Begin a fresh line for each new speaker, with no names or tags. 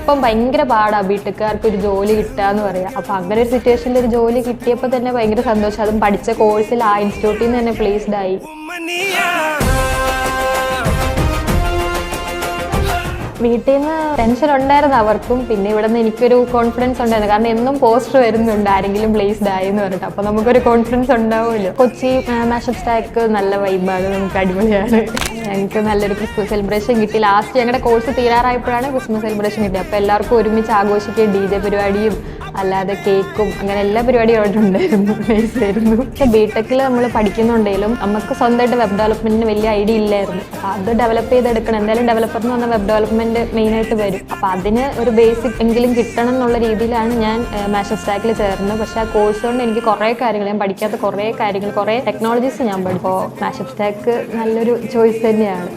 ഇപ്പം ഭയങ്കര പാടാ ബിടെക്കാർക്ക് ഒരു ജോലി കിട്ടാന്ന് പറയാം. അപ്പൊ അങ്ങനെ ഒരു സിറ്റുവേഷനിൽ ഒരു ജോലി കിട്ടിയപ്പോൾ തന്നെ ഭയങ്കര സന്തോഷം. അതും പഠിച്ച കോഴ്സിൽ ആ ഇൻസ്റ്റിറ്റ്യൂട്ടിൽ നിന്ന് തന്നെ പ്ലേസ്ഡ് ആയി. വീട്ടിൽ നിന്ന് ടെൻഷൻ ഉണ്ടായിരുന്നു അവർക്കും. പിന്നെ ഇവിടെ നിന്ന് എനിക്കൊരു കോൺഫിഡൻസ് ഉണ്ടായിരുന്നു. കാരണം എന്നും പോസ്റ്റർ വരുന്നുണ്ട് ആരെങ്കിലും പ്ലേസ്ഡ് ആയി എന്ന് പറഞ്ഞിട്ട്. അപ്പൊ നമുക്കൊരു കോൺഫിഡൻസ് ഉണ്ടാവുമല്ലോ. കൊച്ചി മാഷപ്പ് സ്റ്റാക്ക് നല്ല വൈബാണ്, നമുക്ക് അടിപൊളിയാണ്. ഞങ്ങൾക്ക് നല്ലൊരു ക്രിസ്മസ് സെലിബ്രേഷൻ കിട്ടി. ലാസ്റ്റ് ഞങ്ങളുടെ കോഴ്സ് തീരാറായപ്പോഴാണ് ക്രിസ്മസ് സെലിബ്രേഷൻ കിട്ടിയത്. അപ്പോൾ എല്ലാവർക്കും ഒരുമിച്ച് ആഘോഷിക്കുകയും DJ പരിപാടിയും അല്ലാതെ കേക്കും അങ്ങനെ എല്ലാ പരിപാടിയും അവിടെ ഉണ്ടായിരുന്നു. നൈസായിരുന്നു. പക്ഷെ ബിടെക്കിൽ നമ്മൾ പഠിക്കുന്നുണ്ടെങ്കിലും നമുക്ക് സ്വന്തമായിട്ട് വെബ് ഡെവലപ്മെന്റിന് വലിയ ഐഡിയ ഇല്ലായിരുന്നു. അപ്പോൾ അത് ഡെവലപ്പ് ചെയ്തെടുക്കണം. എന്തായാലും ഡെവലപ്പർ എന്ന് പറഞ്ഞാൽ വെബ് ഡെവലപ്മെന്റ് മെയിനായിട്ട് വരും. അപ്പോൾ അതിന് ഒരു ബേസിക് എങ്കിലും കിട്ടണം എന്നുള്ള രീതിയിലാണ് ഞാൻ മാഷപ്പ് സ്റ്റാക്കിൽ ചേർന്നത്. പക്ഷേ ആ കോഴ്സ് കൊണ്ട് എനിക്ക് കുറേ കാര്യങ്ങൾ, ഞാൻ പഠിക്കാത്ത കുറേ കാര്യങ്ങൾ, കുറേ ടെക്നോളജീസ് ഞാൻ പഠിച്ചു. അപ്പോൾ മാഷപ്പ് സ്റ്റാക്ക് നല്ലൊരു ചോയ്സ് തന്നെയാണ്.